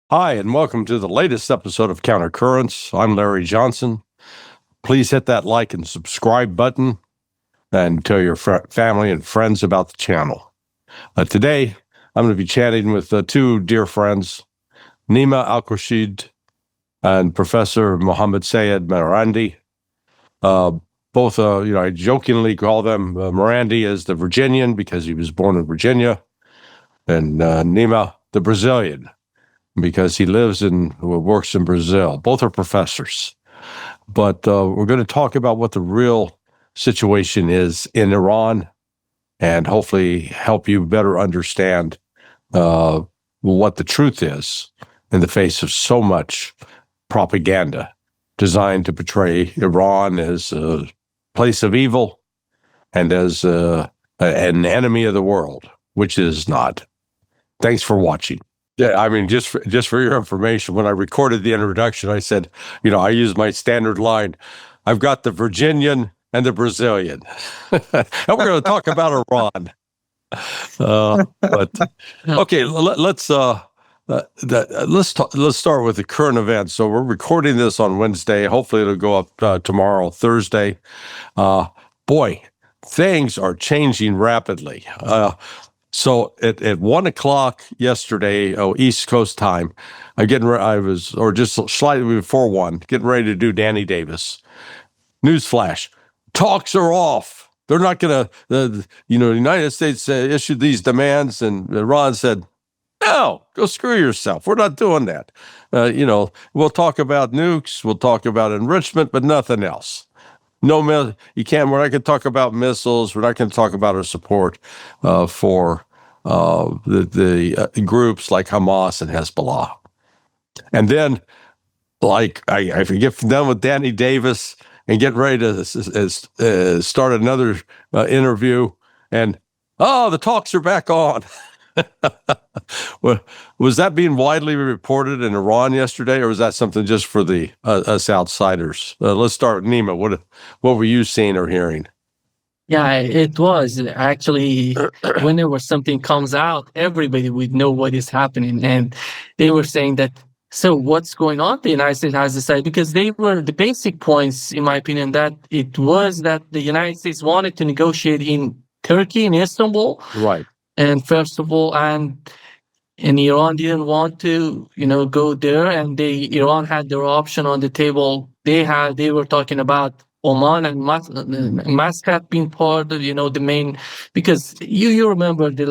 Hi, and welcome to the latest episode of Countercurrents. I'm Larry Johnson. Please hit that like and subscribe button and tell your family and friends about the channel. Today, I'm going to be chatting with two dear friends, Nima Alkhorshid and Professor Mohammad Marandi. Both, I jokingly call them Marandi as the Virginian because he was born in Virginia, and Nima the Brazilian, because he lives and works in Brazil. Both are professors. But we're going to talk about what the real situation is in Iran and hopefully help you better understand what the truth is in the face of so much propaganda designed to portray Iran as a place of evil and as an enemy of the world, which it is not. Thanks for watching. Yeah, I mean, just for your information, when I recorded the introduction, I said, I used my standard line. I've got the Virginian and the Brazilian, and we're going to talk about Iran. But okay, let's start with the current events. So we're recording this on Wednesday. Hopefully, it'll go up tomorrow, Thursday. Boy, things are changing rapidly. So at 1:00 yesterday, East Coast time, just slightly before 1, getting ready to do Danny Davis. Newsflash: talks are off. They're not going to. The United States issued these demands, and Iran said, "No, go screw yourself. We're not doing that." We'll talk about nukes, we'll talk about enrichment, but nothing else. No, you can't. We're not going to talk about missiles. We're not going to talk about our support for the groups like Hamas and Hezbollah. And then, like I get done with Danny Davis and get ready to start another interview, and the talks are back on. Was that being widely reported in Iran yesterday, or was that something just for the us outsiders? Let's start with Nima. What were you seeing or hearing? Yeah, it was actually whenever something comes out, everybody would know what is happening, and they were saying that. So what's going on? The United States has decided, because they were the basic points, in my opinion, that it was that the United States wanted to negotiate in Turkey, in Istanbul, right? And first of all, and Iran didn't want to, go there, and Iran had their option on the table. They were talking about Oman and Muscat being part of, the main, because you remember the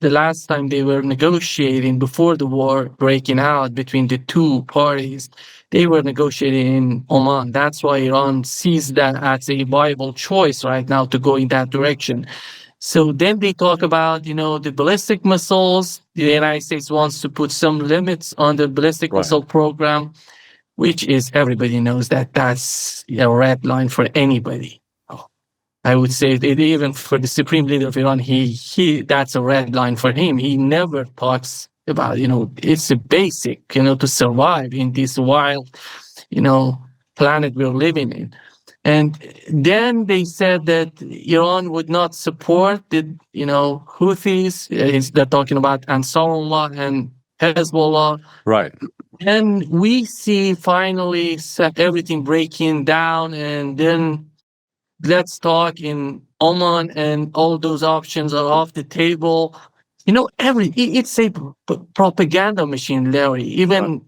last time they were negotiating before the war breaking out between the two parties, they were negotiating in Oman. That's why Iran sees that as a viable choice right now to go in that direction. So then they talk about, the ballistic missiles. The United States wants to put some limits on the ballistic missile program, which is, everybody knows that that's a red line for anybody. I would say that even for the supreme leader of Iran, he that's a red line for him. He never talks about, it's a basic, to survive in this wild, planet we're living in. And then they said that Iran would not support the, Houthis. They're talking about Ansarullah and Hezbollah. Right. And we see finally everything breaking down, and then let's talk in Oman, and all those options are off the table. It's a propaganda machine, Larry. Even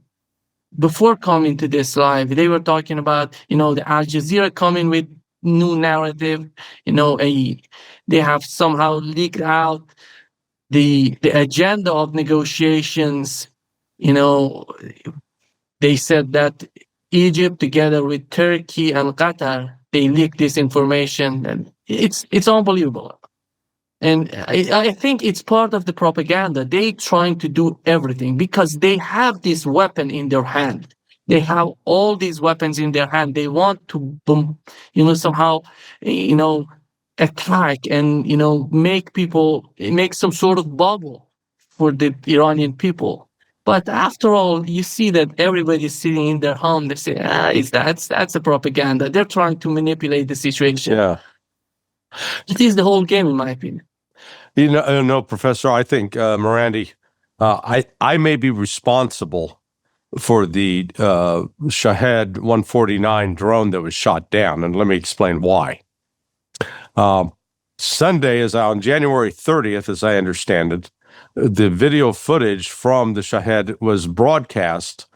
before coming to this live, they were talking about, the Al Jazeera coming with new narrative. They have somehow leaked out the agenda of negotiations. They said that Egypt, together with Turkey and Qatar, they leaked this information, and it's unbelievable. And I think it's part of the propaganda. They trying to do everything because they have this weapon in their hand. They have all these weapons in their hand. They want to, somehow, attack and, make some sort of bubble for the Iranian people. But after all, you see that everybody's sitting in their home. They say, that's a propaganda. They're trying to manipulate the situation. Yeah. It is the whole game, in my opinion. Professor, I think Marandi, I may be responsible for the Shahed 149 drone that was shot down, and let me explain why. Sunday is on January 30th, as I understand it. The video footage from the Shahed was broadcast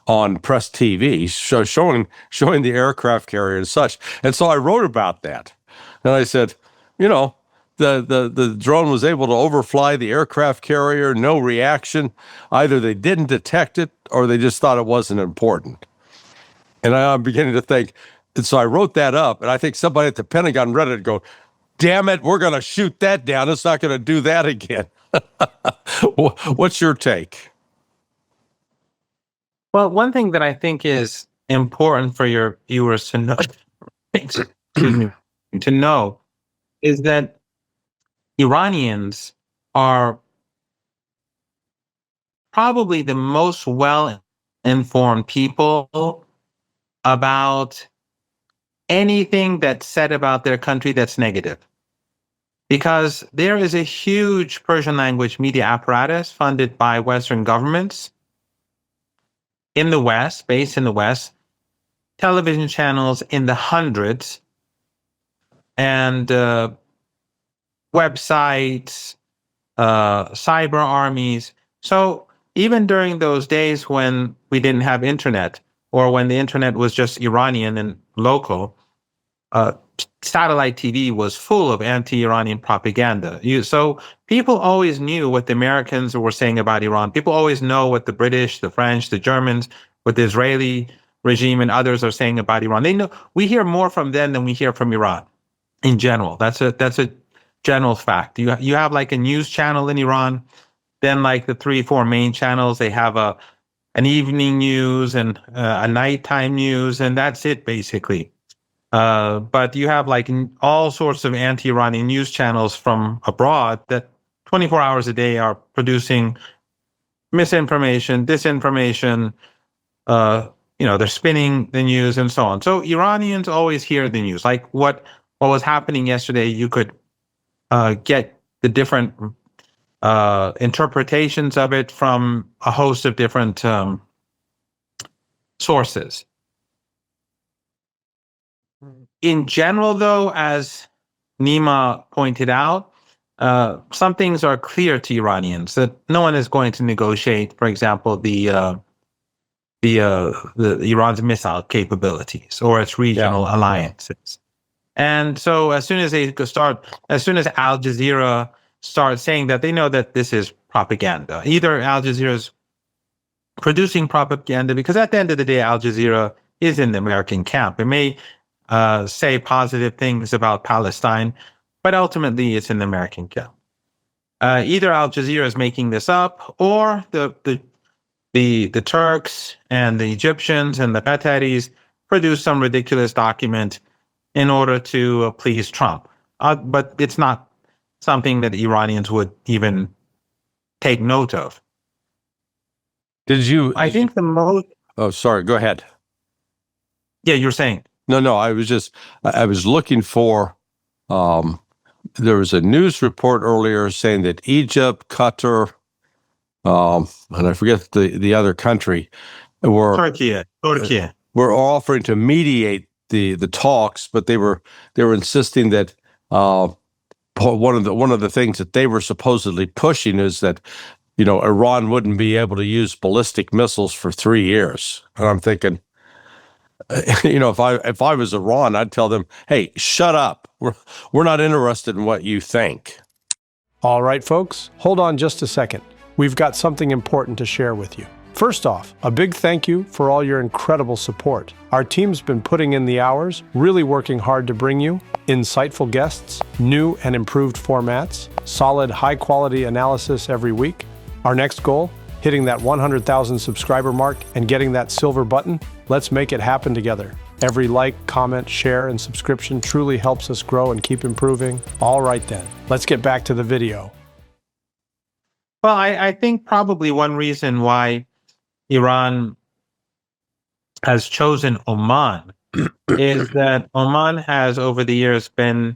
on Press TV, showing the aircraft carrier and such. And so I wrote about that, and I said, the drone was able to overfly the aircraft carrier, no reaction. Either they didn't detect it or they just thought it wasn't important. And I'm beginning to think, and so I wrote that up, and I think somebody at the Pentagon read it and go, damn it, we're going to shoot that down. It's not going to do that again. What's your take? Well, one thing that I think is important for your viewers to know, excuse me, to know is that Iranians are probably the most well-informed people about anything that's said about their country that's negative. Because there is a huge Persian language media apparatus funded by Western governments in the West, based in the West, television channels in the hundreds, and websites, cyber armies. So even during those days when we didn't have internet, or when the internet was just Iranian and local, satellite TV was full of anti-Iranian propaganda. So people always knew what the Americans were saying about Iran. People always know what the British, the French, the Germans, what the Israeli regime and others are saying about Iran. They know. We hear more from them than we hear from Iran in general. That's a general fact. You have like a news channel in Iran, then like the 3-4 main channels, they have an evening news and a nighttime news, and that's it basically. But you have like all sorts of anti-Iranian news channels from abroad that 24 hours a day are producing misinformation, disinformation, they're spinning the news and so on. So Iranians always hear the news. Like what was happening yesterday, you could get the different interpretations of it from a host of different sources. In general, though, as Nima pointed out, some things are clear to Iranians that no one is going to negotiate. For example, the Iran's missile capabilities or its regional alliances. And so, as soon as Al Jazeera starts saying that, they know that this is propaganda. Either Al Jazeera is producing propaganda, because at the end of the day, Al Jazeera is in the American camp. It may say positive things about Palestine, but ultimately it's in the American camp. Either Al Jazeera is making this up, or the Turks and the Egyptians and the Qataris produce some ridiculous document in order to please Trump. But it's not something that Iranians would even take note of. I think the most... Oh, sorry. Go ahead. Yeah, you're saying. No, I was looking for, there was a news report earlier saying that Egypt, Qatar, and I forget the other country, Turkey. were offering to mediate the talks, but they were insisting that one of the things that they were supposedly pushing is that Iran wouldn't be able to use ballistic missiles for 3 years. And I'm thinking, if I was Iran, I'd tell them, hey, shut up. We're not interested in what you think. All right, folks, hold on just a second. We've got something important to share with you. First off, a big thank you for all your incredible support. Our team's been putting in the hours, really working hard to bring you insightful guests, new and improved formats, solid, high-quality analysis every week. Our next goal, hitting that 100,000 subscriber mark and getting that silver button. Let's make it happen together. Every like, comment, share, and subscription truly helps us grow and keep improving. All right then, let's get back to the video. Well, I think probably one reason why Iran has chosen Oman is that Oman has over the years been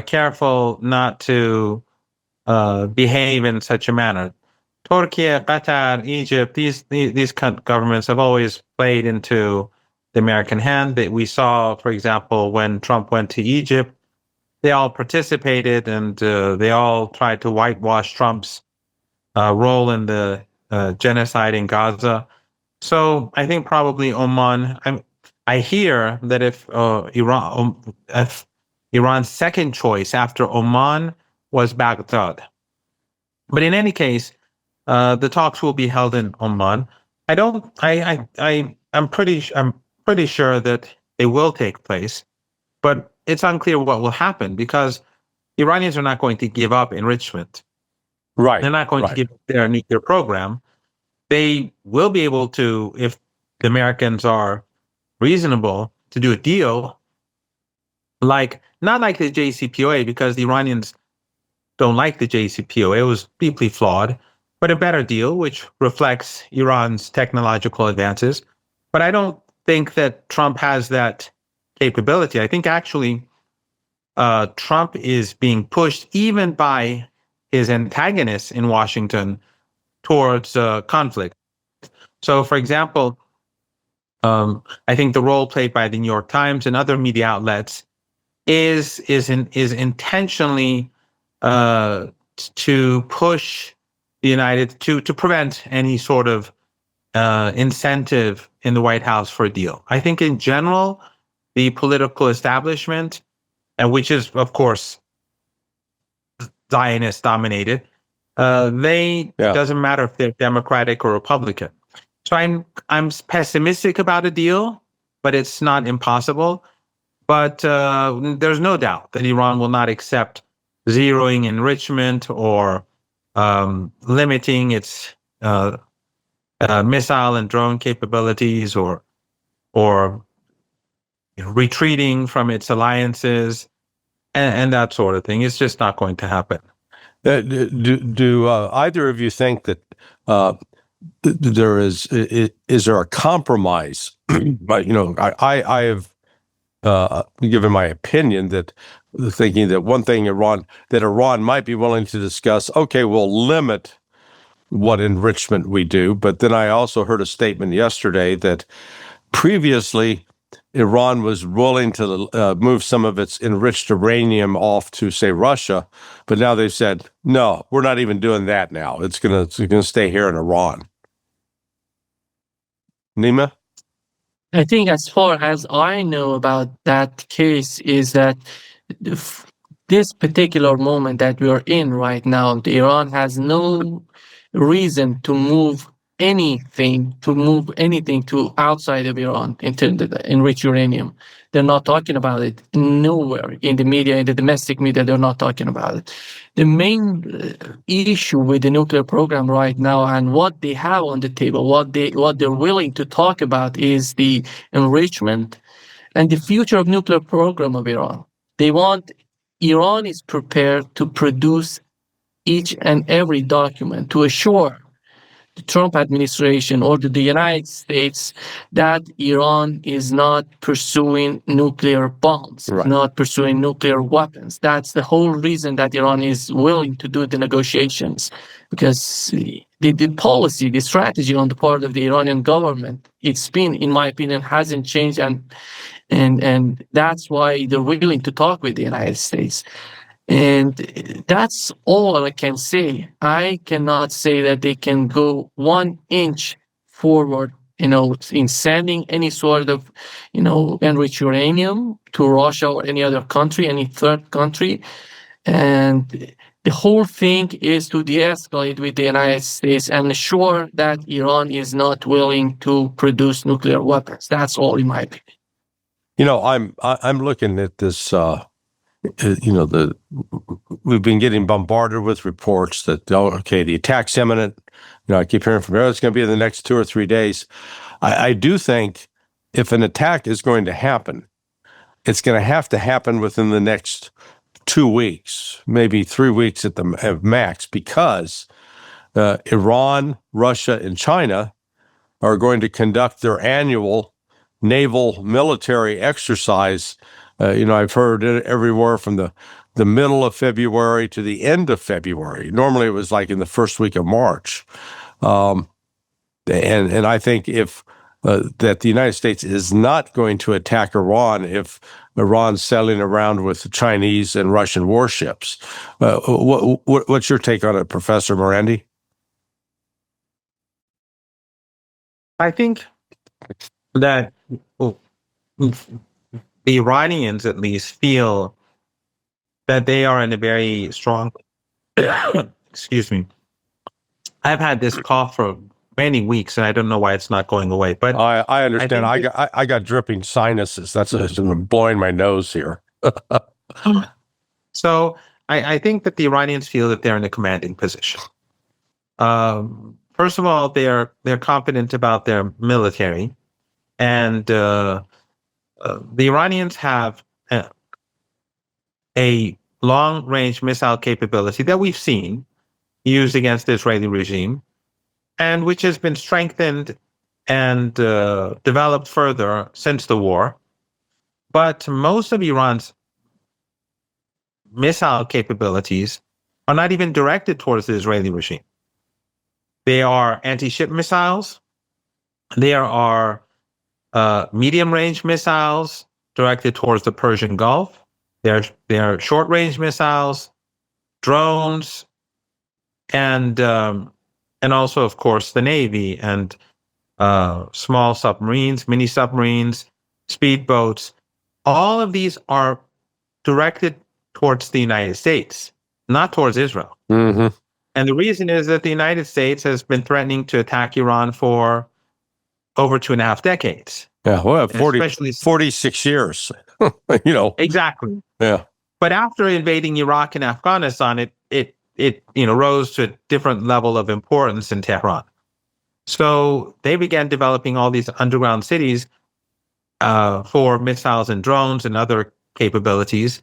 careful not to behave in such a manner. Turkey, Qatar, Egypt, these governments have always played into the American hand. That we saw, for example, when Trump went to Egypt, they all participated and they all tried to whitewash Trump's role in the genocide in Gaza. So I think probably Oman. I hear that if Iran's second choice after Oman was Baghdad, but in any case, the talks will be held in Oman. I'm pretty sure that they will take place, but it's unclear what will happen because Iranians are not going to give up enrichment. Right. They're not going to give up their nuclear program. They will be able to, if the Americans are reasonable, to do a deal not like the JCPOA, because the Iranians don't like the JCPOA. It was deeply flawed, but a better deal, which reflects Iran's technological advances. But I don't think that Trump has that capability. I think actually Trump is being pushed even by his antagonists in Washington towards conflict. So, for example, I think the role played by the New York Times and other media outlets is intentionally to push the to prevent any sort of incentive in the White House for a deal. I think in general, the political establishment, and which is of course Zionist dominated, doesn't matter if they're Democratic or Republican. So I'm pessimistic about a deal, but it's not impossible. But there's no doubt that Iran will not accept zeroing enrichment or limiting its missile and drone capabilities or retreating from its alliances and that sort of thing. It's just not going to happen. Do either of you think that is there a compromise? But I have given my opinion that thinking that one thing Iran might be willing to discuss. Okay, we'll limit what enrichment we do, but then I also heard a statement yesterday that previously Iran was willing to move some of its enriched uranium off to, say, Russia, but now they've said, no, we're not even doing that now. It's gonna stay here in Iran. Nima? I think as far as I know about that case is that this particular moment that we are in right now, Iran has no reason to move anything to outside of Iran into the enriched uranium. They're not talking about it nowhere in the media, in the domestic media. They're not talking about it. The main issue with the nuclear program right now and what they have on the table, what they're willing to talk about is the enrichment and the future of nuclear program of Iran. Iran is prepared to produce each and every document to assure the Trump administration or the United States that Iran is not pursuing nuclear bombs, not pursuing nuclear weapons. That's the whole reason that Iran is willing to do the negotiations, because the policy, the strategy on the part of the Iranian government, in my opinion, hasn't changed, and that's why they're willing to talk with the United States. And that's all I can say. I cannot say that they can go 1 inch forward, in sending any sort of, enriched uranium to Russia or any other country, any third country. And the whole thing is to de-escalate with the United States and ensure that Iran is not willing to produce nuclear weapons. That's all, in my opinion. I'm looking at this. We've been getting bombarded with reports that the attack's imminent. I keep hearing from it's going to be in the next 2 or 3 days. I do think if an attack is going to happen, it's going to have to happen within the next 2 weeks, maybe 3 weeks at the max, because Iran, Russia, and China are going to conduct their annual naval military exercise. I've heard everywhere from the the middle of February to the end of February. Normally, it was like in the first week of March. And I think if that the United States is not going to attack Iran if Iran's sailing around with Chinese and Russian warships. What's your take on it, Professor Marandi? I think that the Iranians, at least, feel that they are in a very strong. Excuse me. I've had this cough for many weeks, and I don't know why it's not going away. But I understand. I got dripping sinuses. That's blowing my nose here. So I think that the Iranians feel that they're in a commanding position. First of all, they're confident about their military, and the Iranians have a long-range missile capability that we've seen used against the Israeli regime, and which has been strengthened and developed further since the war. But most of Iran's missile capabilities are not even directed towards the Israeli regime. They are anti-ship missiles. There are medium-range missiles directed towards the Persian Gulf. There are short-range missiles, drones, and also, of course, the Navy and small submarines, mini submarines, speedboats. All of these are directed towards the United States, not towards Israel. Mm-hmm. And the reason is that the United States has been threatening to attack Iran for over 2.5 decades. Yeah, well, 46 years. Exactly. Yeah. But after invading Iraq and Afghanistan, it rose to a different level of importance in Tehran. So they began developing all these underground cities for missiles and drones and other capabilities,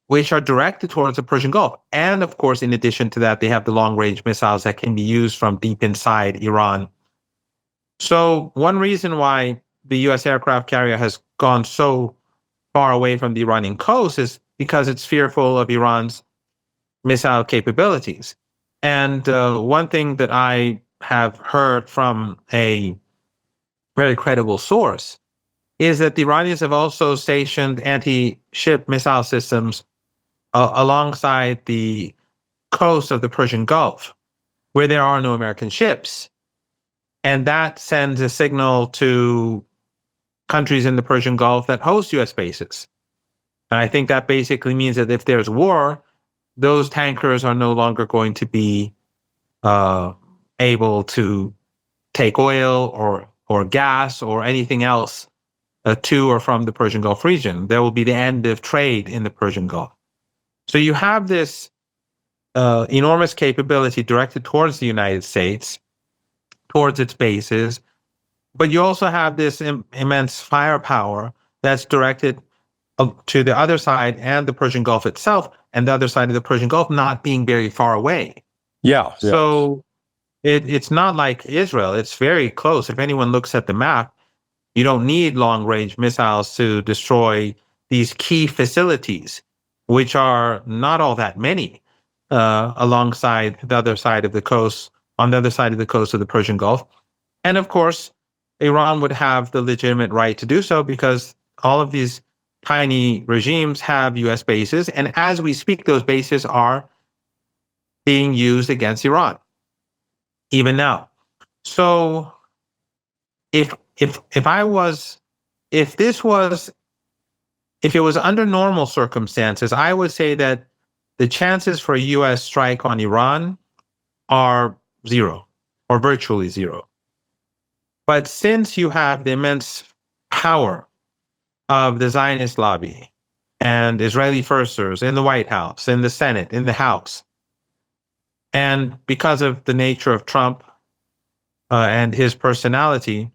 which are directed towards the Persian Gulf. And of course, in addition to that, they have the long-range missiles that can be used from deep inside Iran. So one reason why the U.S. aircraft carrier has gone so far away from the Iranian coast is because it's fearful of Iran's missile capabilities. And one thing that I have heard from a very credible source is that the Iranians have also stationed anti-ship missile systems alongside the coast of the Persian Gulf, where there are no American ships. And that sends a signal to countries in the Persian Gulf that host U.S. bases. And I think that basically means that if there's war, those tankers are no longer going to be able to take oil or gas or anything else to or from the Persian Gulf region. There will be the end of trade in the Persian Gulf. So you have this enormous capability directed towards the United States, towards its bases, but you also have this immense firepower that's directed to the other side and the Persian Gulf itself, and the other side of the Persian Gulf not being very far away. Yeah. So it's not like Israel. It's very close. If anyone looks at the map, you don't need long-range missiles to destroy these key facilities, which are not all that many alongside the other side of the coast, on the other side of the coast of the Persian Gulf. And of course, Iran would have the legitimate right to do so because all of these tiny regimes have U.S. bases. And as we speak, those bases are being used against Iran, even now. So if it was under normal circumstances, I would say that the chances for a U.S. strike on Iran are zero or virtually zero. But since you have the immense power of the Zionist lobby and Israeli firsters in the White House, in the Senate, in the House, and because of the nature of Trump and his personality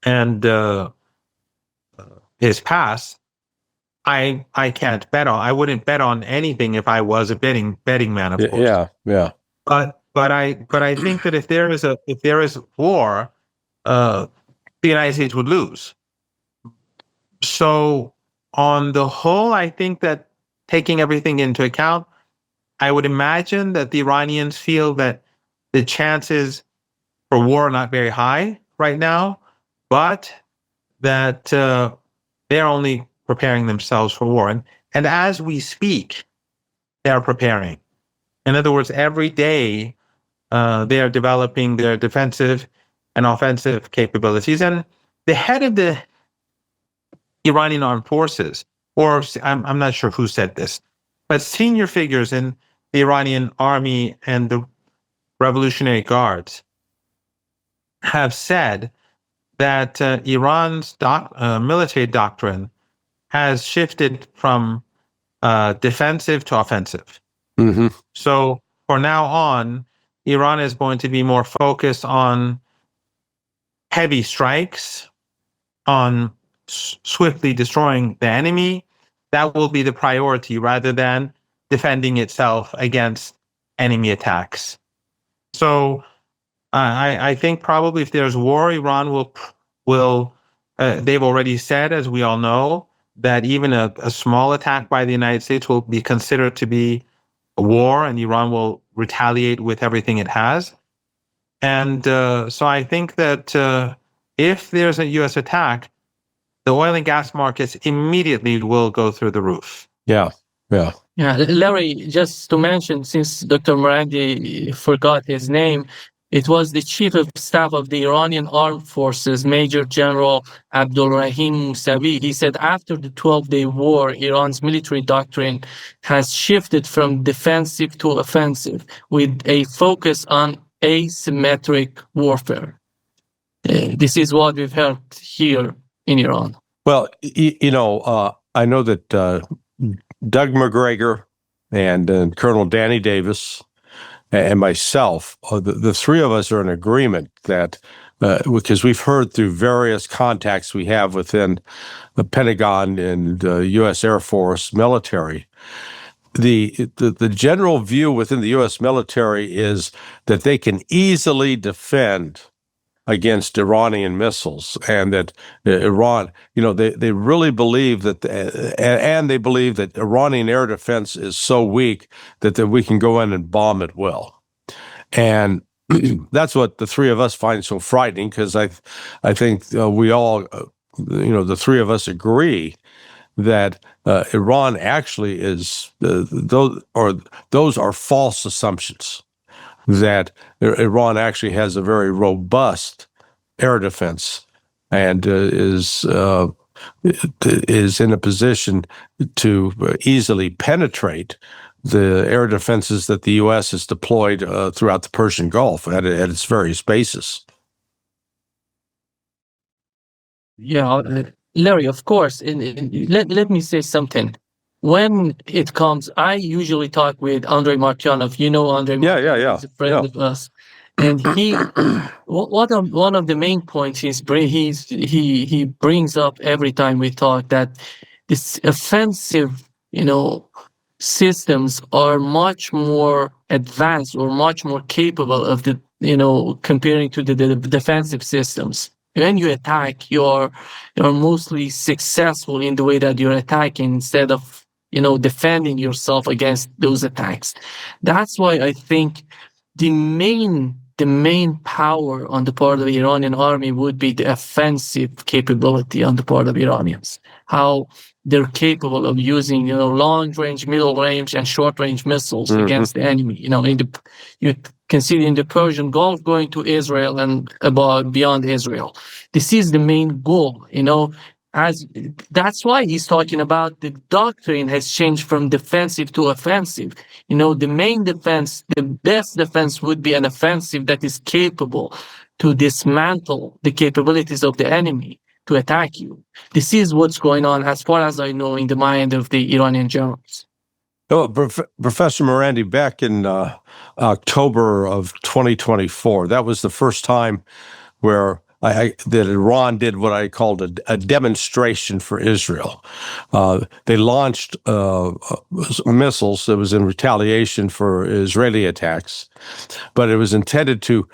and his past, I can't bet on. I wouldn't bet on anything if I was a betting man, of course. Yeah. But I think that if there is war, the United States would lose. So on the whole, I think that taking everything into account, I would imagine that the Iranians feel that the chances for war are not very high right now, but that they're only preparing themselves for war. And as we speak, they are preparing. In other words, every day they are developing their defensive and offensive capabilities. And the head of the Iranian armed forces, or I'm not sure who said this, but senior figures in the Iranian army and the Revolutionary Guards have said that Iran's military doctrine has shifted from defensive to offensive. Mm-hmm. So for now on, Iran is going to be more focused on heavy strikes, on swiftly destroying the enemy. That will be the priority rather than defending itself against enemy attacks. So I think probably if there's war, Iran will they've already said, as we all know, that even a small attack by the United States will be considered to be a war, and Iran will retaliate with everything it has. And so I think that if there's a U.S. attack, the oil and gas markets immediately will go through the roof. Yeah. Yeah, Larry, just to mention, since Dr. Marandi forgot his name, it was the Chief of Staff of the Iranian Armed Forces, Major General Abdulrahim Mousavi. He said after the 12-day war, Iran's military doctrine has shifted from defensive to offensive with a focus on asymmetric warfare. This is what we've heard here in Iran. Well, I know that Doug McGregor and Colonel Danny Davis and myself, the three of us are in agreement that, because we've heard through various contacts we have within the Pentagon and U.S. Air Force military, the general view within the U.S. military is that they can easily defend against Iranian missiles, and that Iran, they really believe that, and they believe that Iranian air defense is so weak that we can go in and bomb it well. And that's what the three of us find so frightening, because I think we all, the three of us agree that Iran actually is, those are false assumptions, that Iran actually has a very robust air defense and is in a position to easily penetrate the air defenses that the U.S. has deployed throughout the Persian Gulf at its various bases. Yeah, Larry, of course. Let me say something. When it comes, I usually talk with Andrei Martyanov. You know Andrei? Yeah. He's a friend of us, and one of the main points he brings up every time we talk, that this offensive, systems are much more advanced or much more capable of the, comparing to the defensive systems. When you attack, you're mostly successful in the way that you're attacking instead of, defending yourself against those attacks. That's why I think the main power on the part of the Iranian army would be the offensive capability on the part of Iranians. How they're capable of using, long range, middle range, and short range missiles against the enemy. You can see in the Persian Gulf going to Israel and beyond Israel. This is the main goal, That's why he's talking about the doctrine has changed from defensive to offensive. The main defense, the best defense would be an offensive that is capable to dismantle the capabilities of the enemy to attack you. This is what's going on, as far as I know, in the mind of the Iranian generals. Oh, Professor Marandi, back in October of 2024, that was the first time where that Iran did what I called a demonstration for Israel. They launched missiles that was in retaliation for Israeli attacks, but it was intended to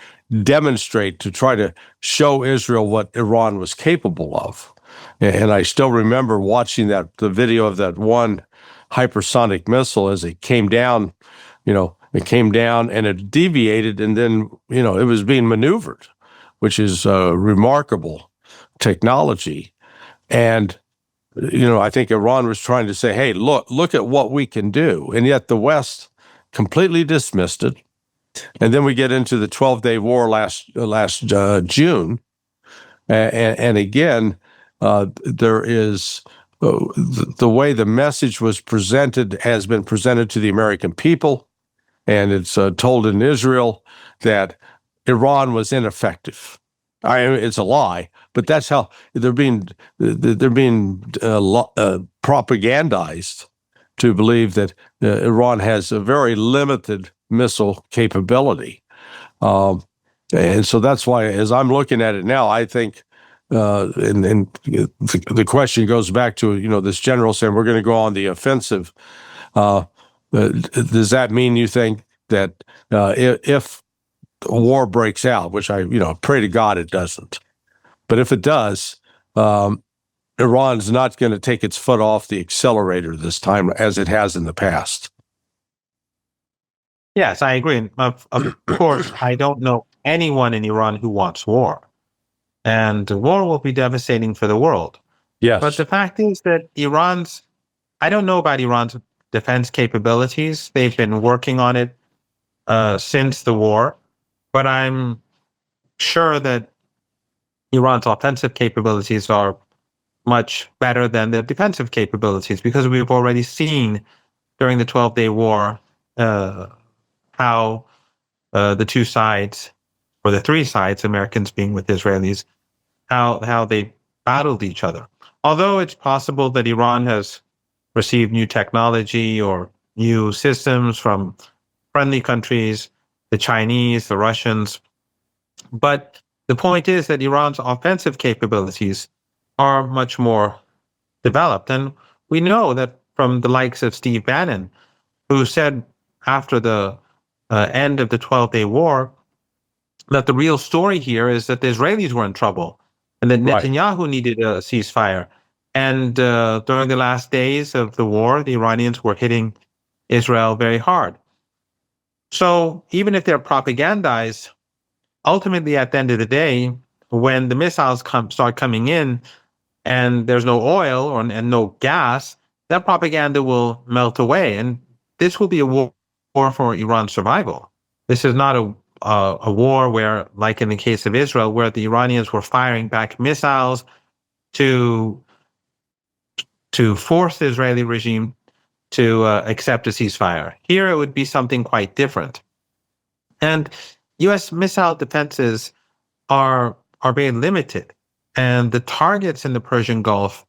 demonstrate, to try to show Israel what Iran was capable of. And I still remember watching the video of that one hypersonic missile as it came down. It came down and it deviated, and then it was being maneuvered, which is remarkable technology. And I think Iran was trying to say, hey, look at what we can do. And yet the West completely dismissed it. And then we get into the 12-day war last June. And again, there is the way the message was presented has been presented to the American people. And it's told in Israel that Iran was ineffective. It's a lie, but that's how they're being propagandized to believe that Iran has a very limited missile capability, and so that's why, as I'm looking at it now, I think, and the question goes back to this general saying we're going to go on the offensive. Does that mean you think that if war breaks out, which I pray to God it doesn't, but if it does, Iran's not going to take its foot off the accelerator this time as it has in the past? Yes, I agree. Of course, I don't know anyone in Iran who wants war, and war will be devastating for the world. Yes. But the fact is that I don't know about Iran's defense capabilities. They've been working on it since the war, but I'm sure that Iran's offensive capabilities are much better than their defensive capabilities, because we've already seen during the 12-day war how the two sides, or the three sides, Americans being with Israelis, how they battled each other. Although it's possible that Iran has received new technology or new systems from friendly countries, the Chinese, the Russians. But the point is that Iran's offensive capabilities are much more developed. And we know that from the likes of Steve Bannon, who said after the end of the 12-day war that the real story here is that the Israelis were in trouble and that Netanyahu needed a ceasefire. And during the last days of the war, the Iranians were hitting Israel very hard. So even if they're propagandized, ultimately at the end of the day, when the missiles start coming in and there's no oil and no gas, that propaganda will melt away. And this will be a war for Iran's survival. This is not a war where, like in the case of Israel, where the Iranians were firing back missiles to force the Israeli regime to accept a ceasefire. Here it would be something quite different. And U.S. missile defenses are very limited. And the targets in the Persian Gulf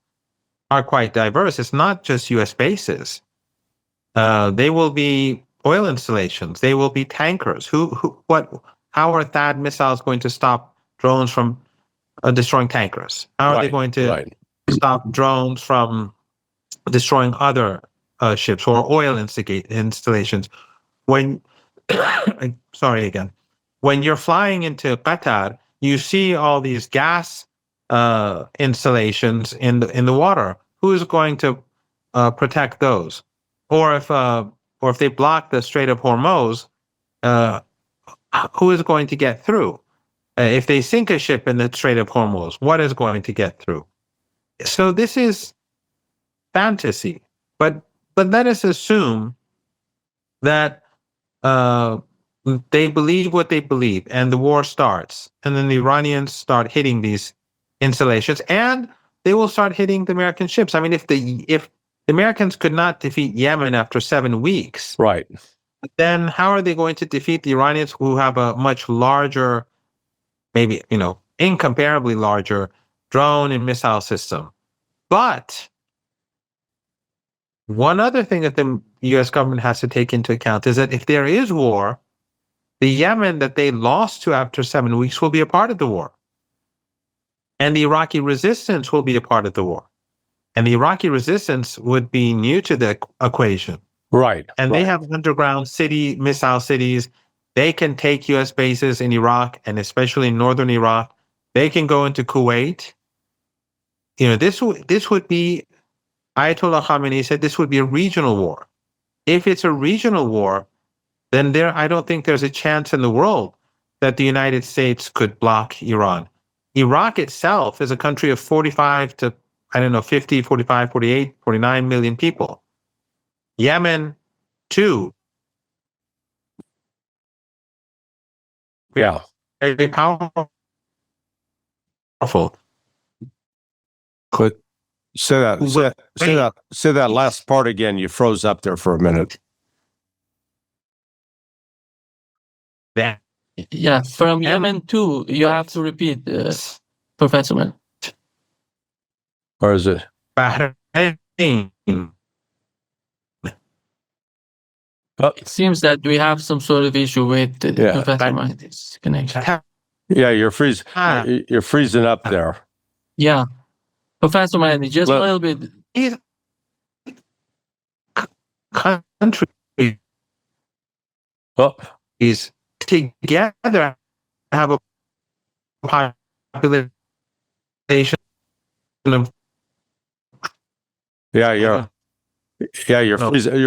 are quite diverse. It's not just U.S. bases. They will be oil installations. They will be tankers. How are THAAD missiles going to stop drones from destroying tankers? How are they going to stop drones from destroying other ships or oil installations? When sorry again. When you're flying into Qatar, you see all these gas installations in the water. Who is going to protect those? Or if they block the Strait of Hormuz, who is going to get through? If they sink a ship in the Strait of Hormuz, what is going to get through? So this is fantasy. But let us assume that they believe what they believe, and the war starts, and then the Iranians start hitting these installations, and they will start hitting the American ships. I mean, if the Americans could not defeat Yemen after 7 weeks, right, then how are they going to defeat the Iranians, who have a much larger, maybe incomparably larger drone and missile system? But one other thing that the U.S. government has to take into account is that if there is war, the Yemen that they lost to after 7 weeks will be a part of the war. And the Iraqi resistance will be a part of the war. And the Iraqi resistance would be new to the equation. Right. And they have underground missile cities. They can take U.S. bases in Iraq, and especially in northern Iraq. They can go into Kuwait. This would be Ayatollah Khamenei said this would be a regional war. If it's a regional war, then I don't think there's a chance in the world that the United States could block Iran. Iraq itself is a country of 45 to, 50, 45, 48, 49 million people. Yemen, too. Yeah. Very powerful. But say that last part again. You froze up there for a minute. That Yeah, from Yemen too. You have to repeat, Professor Man. Or is it? Bahrain. It seems that we have some sort of issue with Professor Man's connection. Yeah, you're freezing up there. Yeah, Professor Mandy, just a little bit. Country is together have a population of you're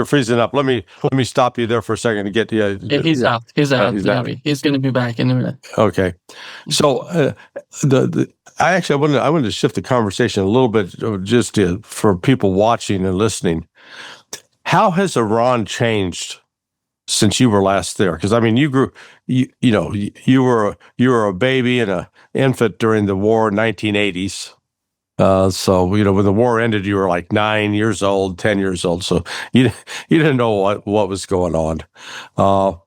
freezing up. Let me stop you there for a second to get you. He's out. He's Larry. He's going to be back in a minute. Okay, so I wanted to shift the conversation a little bit just for people watching and listening. How has Iran changed since you were last there? Because I mean, you were a baby and an infant during the war, 1980s. So when the war ended, you were like 9 years old, 10 years old. So you didn't know what was going on, but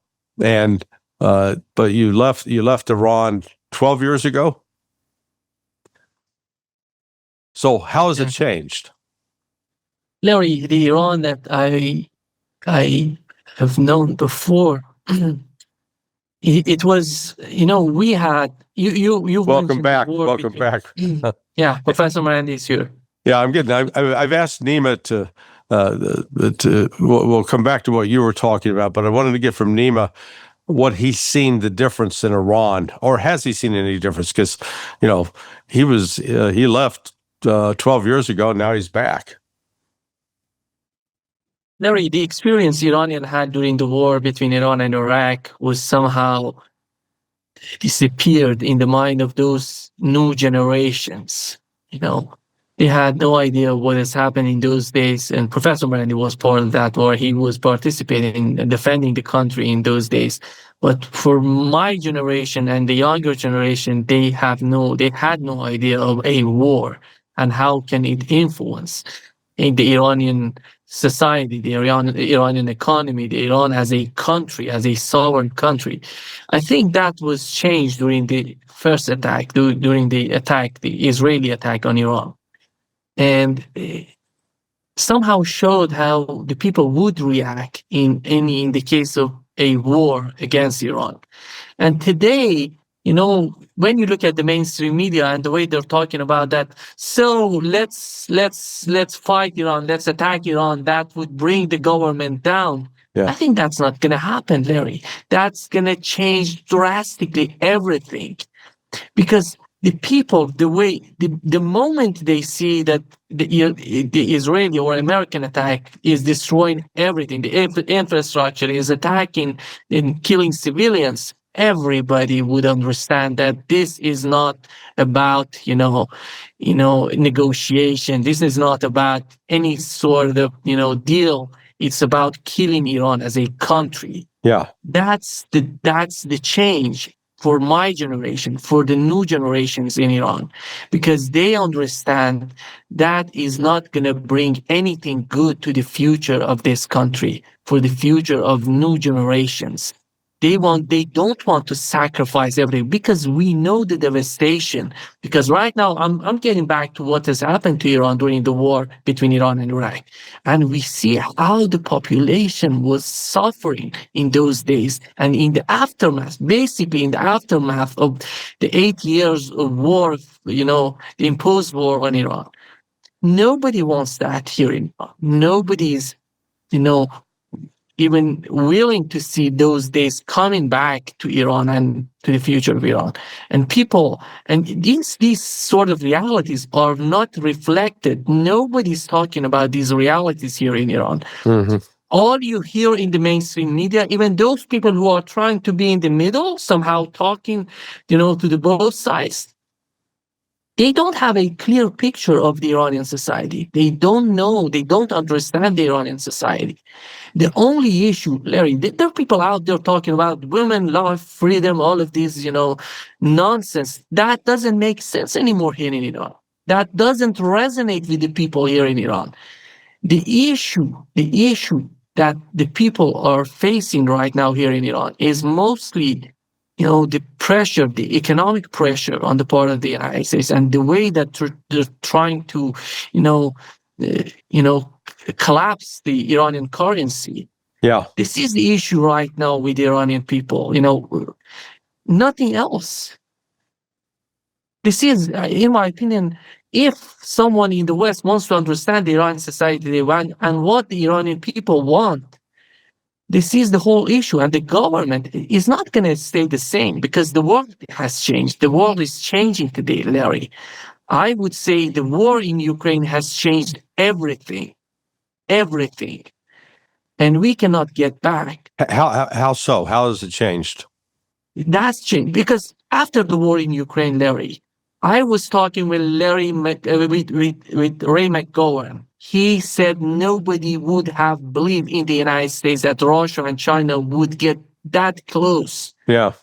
you left Iran 12 years ago. So how has it changed? Larry, the Iran that I have known before, it was, we had you. Welcome back. Welcome back. Yeah, Professor Marandi is here. Yeah, I'm getting. I've asked Nima to. We'll come back to what you were talking about, but I wanted to get from Nima what he's seen the difference in Iran, or has he seen any difference? Because he left 12 years ago, and now he's back. Larry, the experience Iranian had during the war between Iran and Iraq was somehow disappeared in the mind of those new generations. They had no idea what is happening those days. And Professor Marandi was part of that war. He was participating in defending the country in those days. But for my generation and the younger generation, they had no idea of a war and how can it influence in the Iranian society, the Iranian economy, the Iran as a country, as a sovereign country. I think that was changed during the first attack, during the Israeli attack on Iran. And somehow showed how the people would react in the case of a war against Iran. And today, when you look at the mainstream media and the way they're talking about that, so let's fight Iran, let's attack Iran, that would bring the government down. Yeah. I think that's not going to happen, Larry. That's going to change drastically everything. Because the people, the moment they see that the Israeli or American attack is destroying everything, the infrastructure is attacking and killing civilians, everybody would understand that this is not about, negotiation. This is not about any sort of, deal. It's about killing Iran as a country. Yeah. That's the change for my generation, for the new generations in Iran, because they understand that is not going to bring anything good to the future of this country, for the future of new generations. They don't want to sacrifice everything, because we know the devastation. Because right now, I'm getting back to what has happened to Iran during the war between Iran and Iraq. And we see how the population was suffering in those days. And in the aftermath, basically in the aftermath of the 8 years of war, the imposed war on Iran. Nobody wants that here in Iran. Nobody's, even willing to see those days coming back to Iran and to the future of Iran. And these sort of realities are not reflected. Nobody's talking about these realities here in Iran. Mm-hmm. All you hear in the mainstream media, even those people who are trying to be in the middle, somehow talking, to the both sides, they don't have a clear picture of the Iranian society. They don't know, they don't understand the Iranian society. The only issue, Larry, there are people out there talking about women, love, freedom, all of these, nonsense. That doesn't make sense anymore here in Iran. That doesn't resonate with the people here in Iran. The issue that the people are facing right now here in Iran is mostly, the pressure, the economic pressure on the part of the United States, and the way that they're trying to, collapse the Iranian currency. Yeah. This is the issue right now with the Iranian people. Nothing else. This is, in my opinion, if someone in the West wants to understand the Iranian society they want and what the Iranian people want, this is the whole issue. And the government is not going to stay the same because the world has changed. The world is changing today, Larry. I would say the war in Ukraine has changed everything. Everything. And we cannot get back. How so? How has it changed? That's changed because after the war in Ukraine, Larry, I was talking with Ray McGowan. He said nobody would have believed in the United States that Russia and China would get that close. Yeah.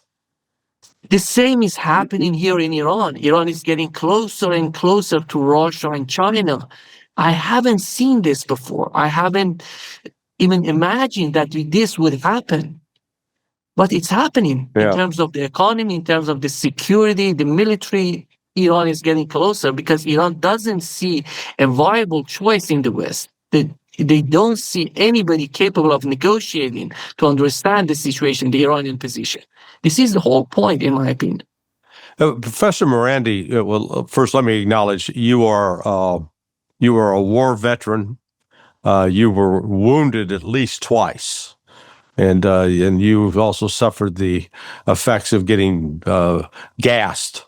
The same is happening here in Iran. Iran is getting closer and closer to Russia and China. I haven't seen this before. I haven't even imagined that this would happen. But it's happening in terms of the economy, in terms of the security, the military. Iran is getting closer because Iran doesn't see a viable choice in the West. They don't see anybody capable of negotiating to understand the situation, the Iranian position. This is the whole point, in my opinion. Professor Marandi, well, first let me acknowledge you are a war veteran. You were wounded at least twice, and you've also suffered the effects of getting gassed.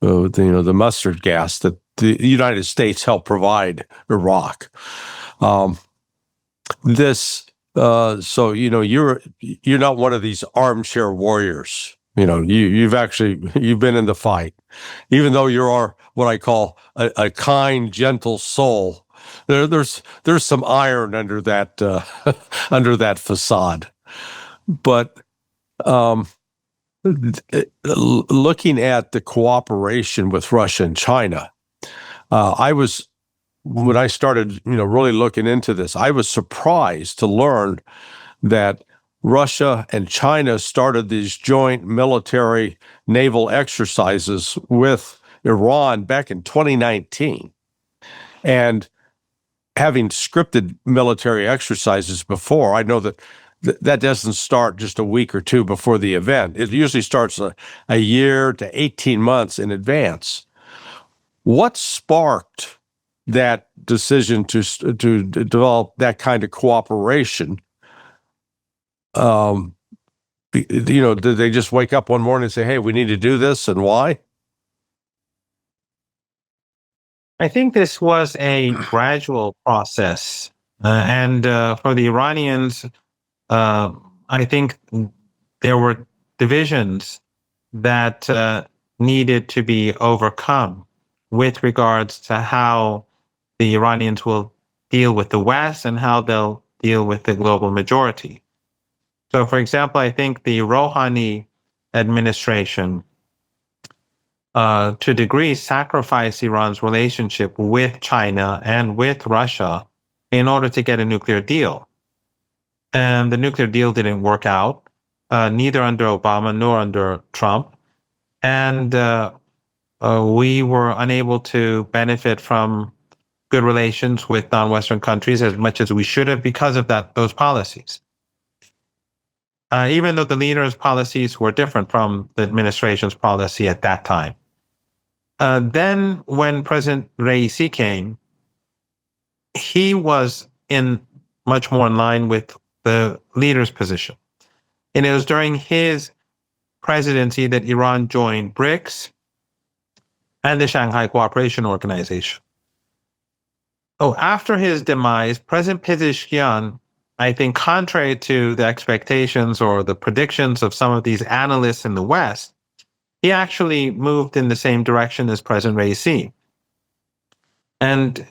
The mustard gas that the United States helped provide Iraq. So you're not one of these armchair warriors. You've been in the fight, even though you are what I call a kind, gentle soul. There's some iron under that under that facade, but. Looking at the cooperation with Russia and China, when I started, really looking into this, I was surprised to learn that Russia and China started these joint military naval exercises with Iran back in 2019. And having scripted military exercises before, I know that doesn't start just a week or two before the event. It usually starts a year to 18 months in advance. What sparked that decision to develop that kind of cooperation? Did they just wake up one morning and say, "Hey, we need to do this," and why? I think this was a gradual process, and for the Iranians. I think there were divisions that needed to be overcome with regards to how the Iranians will deal with the West and how they'll deal with the global majority. So, for example, I think the Rouhani administration, to a degree, sacrificed Iran's relationship with China and with Russia in order to get a nuclear deal. And the nuclear deal didn't work out, neither under Obama nor under Trump. And we were unable to benefit from good relations with non-Western countries as much as we should have because of those policies. Even though the leaders' policies were different from the administration's policy at that time. Then when President Raisi came, he was much more in line with the leader's position. And it was during his presidency that Iran joined BRICS and the Shanghai Cooperation Organization. Oh, after his demise, President Pezeshkian, I think contrary to the expectations or the predictions of some of these analysts in the West, he actually moved in the same direction as President Raisi. And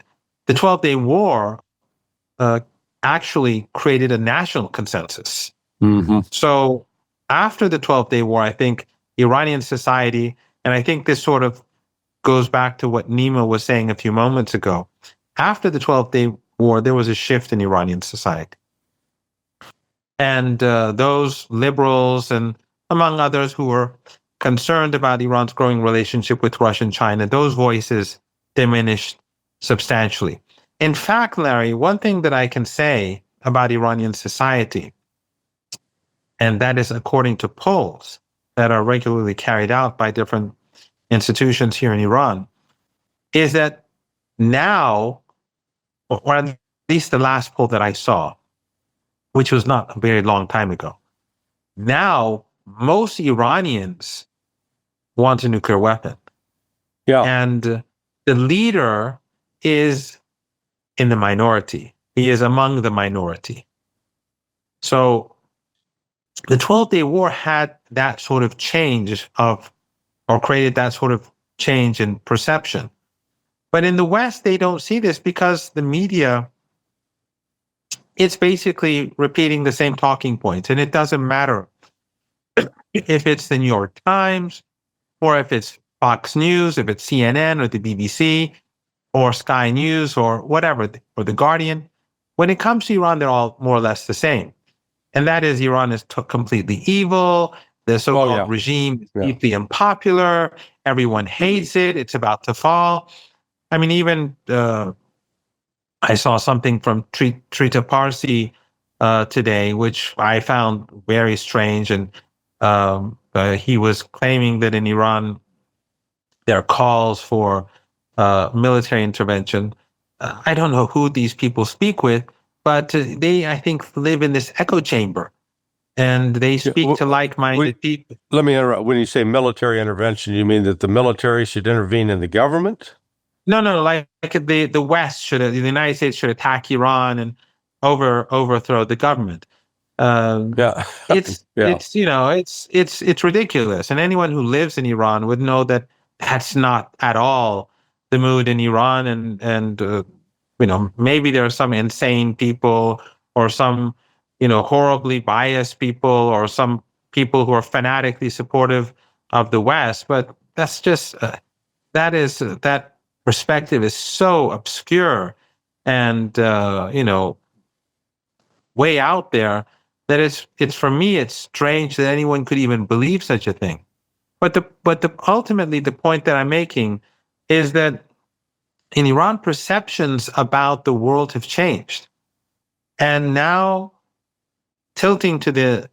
the 12-Day War actually created a national consensus. Mm-hmm. So after the 12-Day War, I think Iranian society, and I think this sort of goes back to what Nima was saying a few moments ago, after the 12-Day War, there was a shift in Iranian society. And those liberals and among others who were concerned about Iran's growing relationship with Russia and China, those voices diminished substantially. In fact, Larry, one thing that I can say about Iranian society, and that is according to polls that are regularly carried out by different institutions here in Iran, is that now, or at least the last poll that I saw, which was not a very long time ago, now most Iranians want a nuclear weapon. Yeah. And the leader is in the minority. He is among the minority. So the 12-Day War had that sort of change of, or created that sort of change in perception. But in the West, they don't see this because the media, it's basically repeating the same talking points. And it doesn't matter if it's the New York Times, or if it's Fox News, if it's CNN or the BBC, or Sky News, or whatever, or The Guardian. When it comes to Iran, they're all more or less the same. And that is, Iran is completely evil. The so-called regime is deeply unpopular. Everyone hates it. It's about to fall. I mean, even I saw something from Trita Parsi today, which I found very strange. And he was claiming that in Iran, there are calls for military intervention. I don't know who these people speak with, but they, I think, live in this echo chamber. And they speak to like-minded people. Let me interrupt. When you say military intervention, you mean that the military should intervene in the government? No, like the West should, the United States should attack Iran and overthrow the government. It's ridiculous, and anyone who lives in Iran would know that that's not at all the mood in Iran. And maybe there are some insane people or some horribly biased people or some people who are fanatically supportive of the West, but that's just that perspective is so obscure and way out there that it's for me, it's strange that anyone could even believe such a thing. But ultimately the point that I'm making is that in Iran, perceptions about the world have changed, and now tilting to the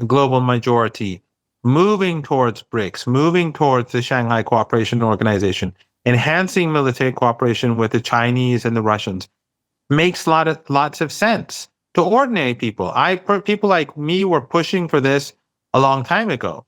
global majority, moving towards BRICS, moving towards the Shanghai Cooperation Organization, enhancing military cooperation with the Chinese and the Russians makes lots of sense to ordinary people. People like me were pushing for this a long time ago,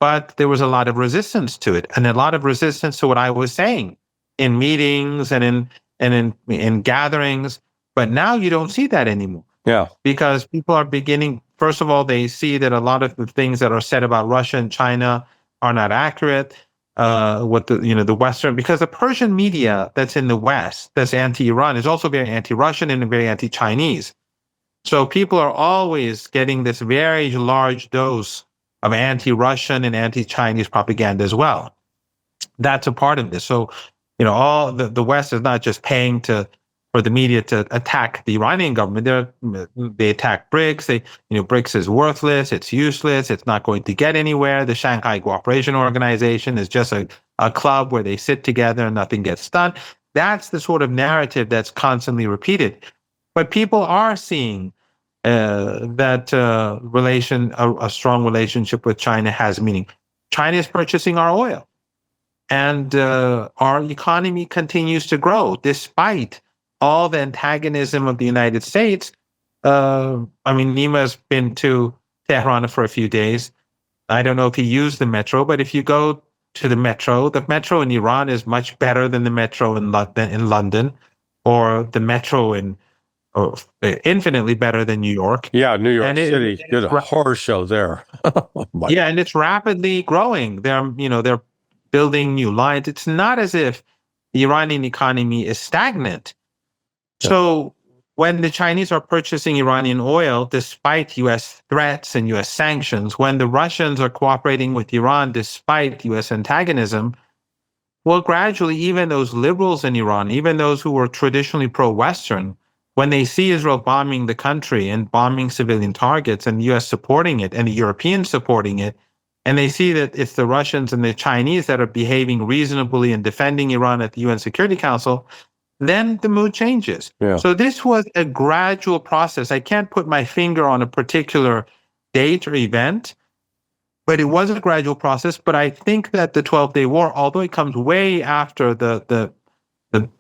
but there was a lot of resistance to it, and a lot of resistance to what I was saying in meetings and in gatherings. But now you don't see that anymore. Yeah, because people are beginning. First of all, they see that a lot of the things that are said about Russia and China are not accurate. What the Western, because the Persian media that's in the West, that's anti-Iran, is also very anti-Russian and very anti-Chinese. So people are always getting this very large dose of anti-Russian and anti-Chinese propaganda as well. That's a part of this. So, all the West is not just paying for the media to attack the Iranian government. They attack BRICS. BRICS is worthless. It's useless. It's not going to get anywhere. The Shanghai Cooperation Organization is just a club where they sit together and nothing gets done. That's the sort of narrative that's constantly repeated. But people are seeing that a strong relationship with China has meaning. China is purchasing our oil, and our economy continues to grow despite all the antagonism of the United States. I mean, Nima's been to Tehran for a few days. I don't know if he used the metro, but if you go to the metro in Iran is much better than the metro in London, or the metro in infinitely better than New York. Yeah, New York And City did a horror show there. Yeah, and it's rapidly growing. They're building new lines. It's not as if the Iranian economy is stagnant. Yeah. So when the Chinese are purchasing Iranian oil, despite U.S. threats and U.S. sanctions, when the Russians are cooperating with Iran despite U.S. antagonism, well, gradually, even those liberals in Iran, even those who were traditionally pro-Western, when they see Israel bombing the country and bombing civilian targets and the U.S. supporting it and the Europeans supporting it, and they see that it's the Russians and the Chinese that are behaving reasonably and defending Iran at the UN Security Council, then the mood changes. Yeah. So this was a gradual process. I can't put my finger on a particular date or event, but it was a gradual process. But I think that the 12-day war, although it comes way after the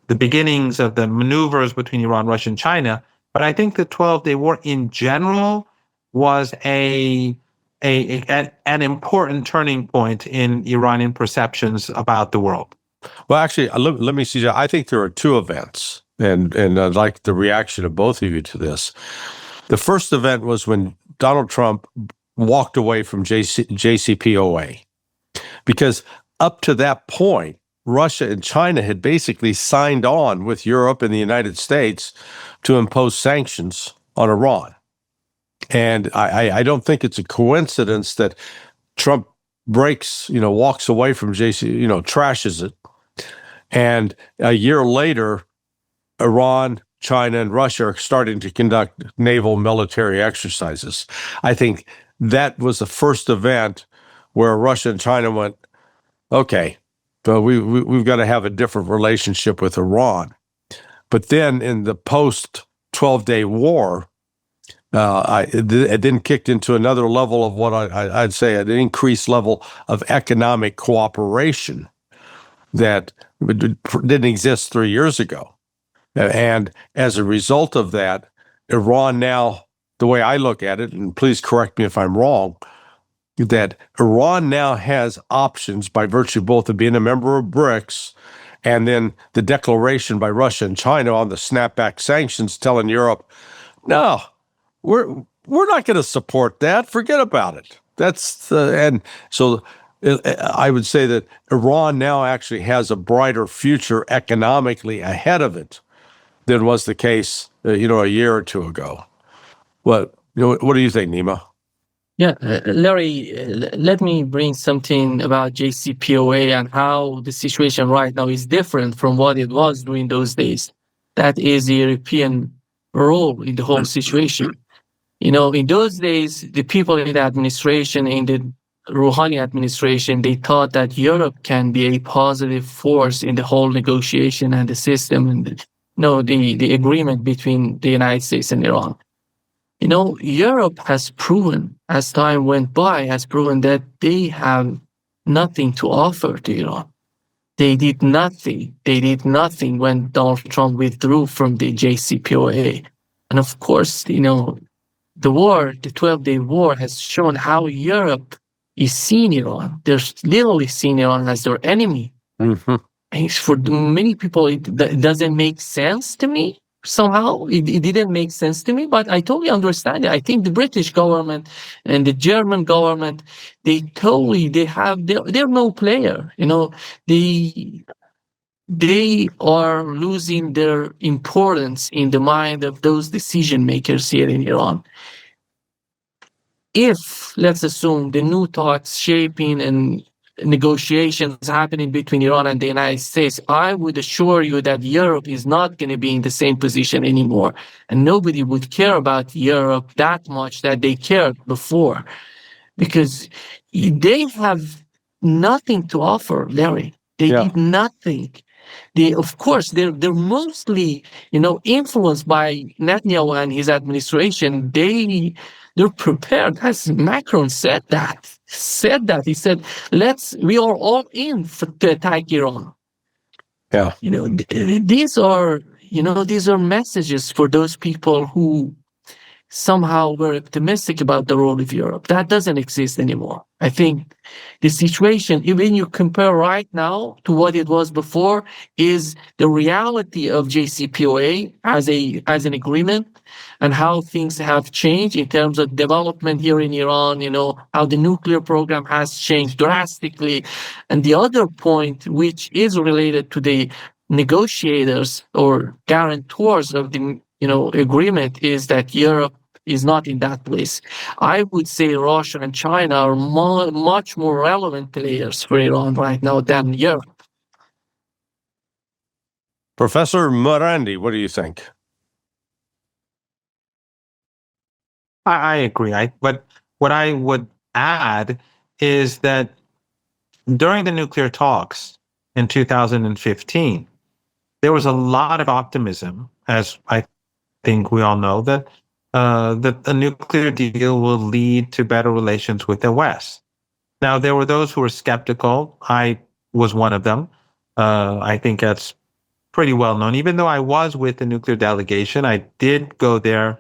beginnings of the maneuvers between Iran, Russia, and China, but I think the 12-day war in general was an important turning point in Iranian perceptions about the world. Well, actually, let me see. I think there are two events, and I'd like the reaction of both of you to this. The first event was when Donald Trump walked away from JCPOA, because up to that point, Russia and China had basically signed on with Europe and the United States to impose sanctions on Iran. And I don't think it's a coincidence that Trump walks away from trashes it. And a year later, Iran, China, and Russia are starting to conduct naval military exercises. I think that was the first event where Russia and China went, okay, but we've got to have a different relationship with Iran. But then in the post 12-day war, it then kicked into another level of what I'd say an increased level of economic cooperation that didn't exist 3 years ago. And as a result of that, Iran now, the way I look at it, and please correct me if I'm wrong, that Iran now has options by virtue both of being a member of BRICS and then the declaration by Russia and China on the snapback sanctions telling Europe, no, we're not going to support that. Forget about it. And so I would say that Iran now actually has a brighter future economically ahead of it than was the case, a year or two ago. What do you think, Nima? Yeah, Larry, let me bring something about JCPOA and how the situation right now is different from what it was during those days. That is the European role in the whole situation. In those days, the people in the administration, in the Rouhani administration, they thought that Europe can be a positive force in the whole negotiation and the system and the agreement between the United States and Iran. Europe has proven, as time went by, that they have nothing to offer to Iran. They did nothing. They did nothing when Donald Trump withdrew from the JCPOA. And of course, the 12-day war has shown how Europe is seeing Iran. They're literally seeing Iran as their enemy. Mm-hmm. And for many people, it doesn't make sense to me. Somehow it didn't make sense to me, but I totally understand it. I think the British government and the German government, they're no player. They are losing their importance in the mind of those decision makers here in Iran. If, let's assume, the new talks shaping and negotiations happening between Iran and the United States, I would assure you that Europe is not going to be in the same position anymore. And nobody would care about Europe that much that they cared before, because they have nothing to offer, Larry. They did nothing. Of course, they're mostly, influenced by Netanyahu and his administration. They're prepared, as Macron said that. He said, we are all in to attack Iran. Yeah. These are messages for those people who somehow we're optimistic about the role of Europe. That doesn't exist anymore. I think the situation, even you compare right now to what it was before, is the reality of JCPOA as an agreement and how things have changed in terms of development here in Iran, how the nuclear program has changed drastically. And the other point, which is related to the negotiators or guarantors of the agreement, is that Europe is not in that place. I would say Russia and China are much more relevant players for Iran right now than Europe. Professor Marandi, what do you think? I agree. But what I would add is that during the nuclear talks in 2015, there was a lot of optimism, as I think we all know, that a nuclear deal will lead to better relations with the West. Now, there were those who were skeptical. I was one of them. I think that's pretty well known. Even though I was with the nuclear delegation, I did go there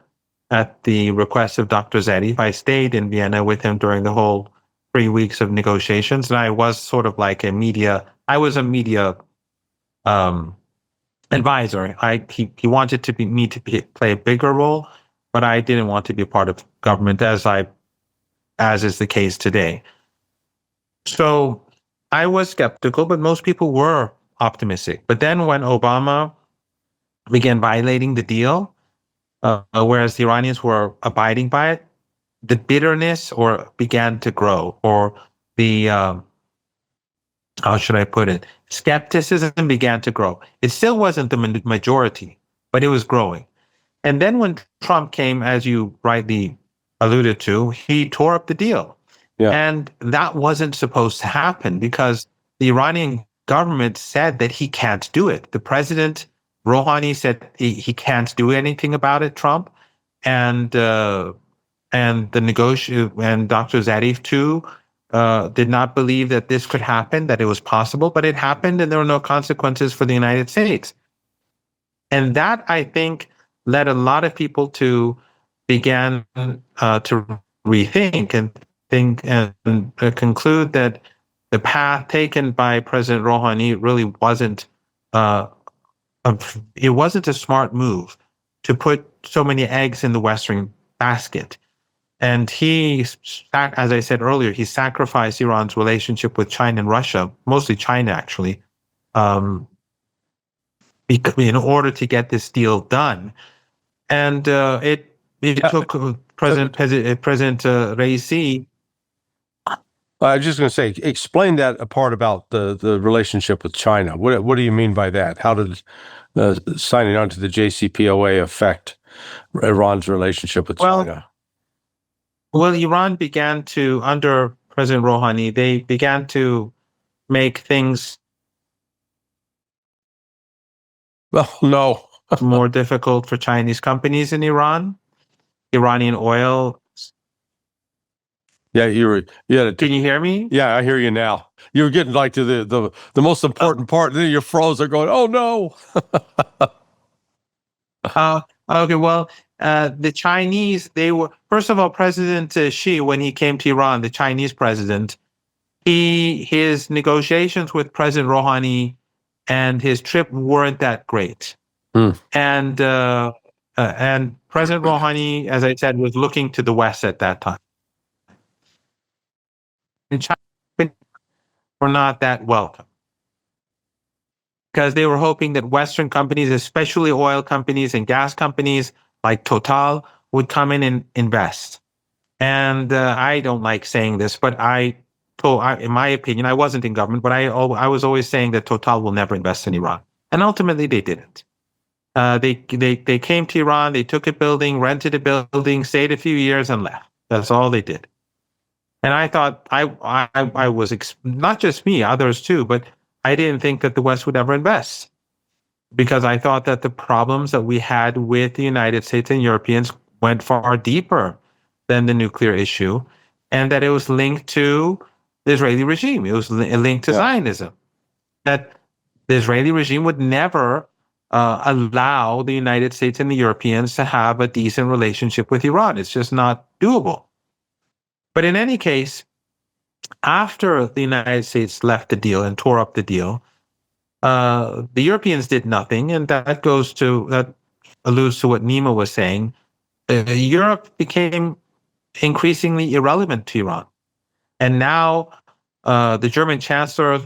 at the request of Dr. Zarif. I stayed in Vienna with him during the whole 3 weeks of negotiations, and I was sort of like a media advisor. He wanted me to play a bigger role, but I didn't want to be a part of government as is the case today. So I was skeptical, but most people were optimistic. But then when Obama began violating the deal, whereas the Iranians were abiding by it, the bitterness began to grow, or the how should I put it? Skepticism began to grow. It still wasn't the majority, but it was growing. And then when Trump came, as you rightly alluded to, he tore up the deal. Yeah. And that wasn't supposed to happen because the Iranian government said that he can't do it. The president, Rouhani, said he can't do anything about it, Trump. And the and Dr. Zarif too did not believe that this could happen, that it was possible, but it happened and there were no consequences for the United States. And that, I think, led a lot of people to begin to rethink and think and conclude that the path taken by President Rouhani really wasn't it wasn't a smart move to put so many eggs in the Western basket. And he, as I said earlier, he sacrificed Iran's relationship with China and Russia, mostly China actually, in order to get this deal done. And it took President Raisi. I was just going to say, explain that part about the relationship with China. What do you mean by that? How did signing on to the JCPOA affect Iran's relationship with China? Well, Iran began to, under President Rouhani, they began to make things more difficult for Chinese companies in Iran. Iranian oil. Yeah, can you hear me? Yeah, I hear you now. You were getting like to the most important part, and then you froze. They're going, oh no. Okay, well, the Chinese, they were, first of all, President Xi, when he came to Iran, the Chinese president, his negotiations with President Rouhani and his trip weren't that great. And President Rouhani, as I said, was looking to the West at that time. And China were not that welcome because they were hoping that Western companies, especially oil companies and gas companies like Total, would come in and invest. And I don't like saying this, but in my opinion, I wasn't in government, but I was always saying that Total will never invest in Iran. And ultimately they didn't. They came to Iran, they took a building, rented a building, stayed a few years and left. That's all they did. And I thought I was, not just me, others too, but I didn't think that the West would ever invest because I thought that the problems that we had with the United States and Europeans went far deeper than the nuclear issue, and that it was linked to the Israeli regime. It was linked to Zionism. That the Israeli regime would never allow the United States and the Europeans to have a decent relationship with Iran. It's just not doable. But in any case, after the United States left the deal and tore up the deal, the Europeans did nothing, and that alludes to what Nima was saying. Europe became increasingly irrelevant to Iran, and now the German chancellor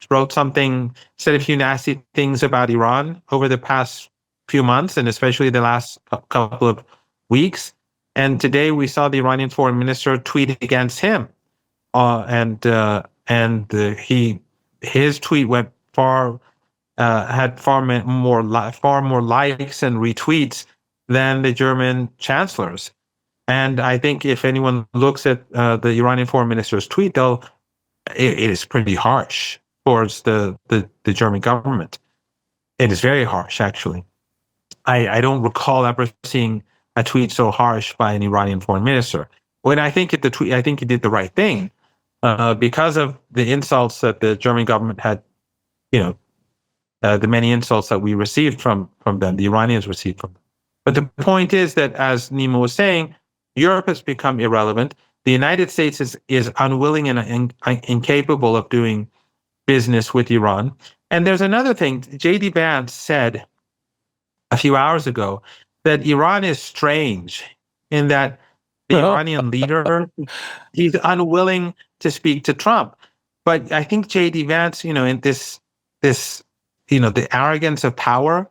wrote said a few nasty things about Iran over the past few months, and especially the last couple of weeks. And today we saw the Iranian foreign minister tweet against him, his tweet went had far more likes and retweets than the German chancellor's. And I think if anyone looks at the Iranian foreign minister's tweet, it is pretty harsh towards the German government. It is very harsh, actually. I don't recall ever seeing a tweet so harsh by an Iranian foreign minister. When I think he did the right thing, because of the insults that the German government had, the many insults that we received from them, the Iranians received from them. But the point is that, as Nima was saying, Europe has become irrelevant. The United States is unwilling and incapable of doing business with Iran. And there's another thing. J.D. Vance said a few hours ago that Iran is strange in that the Iranian leader, he's unwilling to speak to Trump. But I think J.D. Vance, in this, the arrogance of power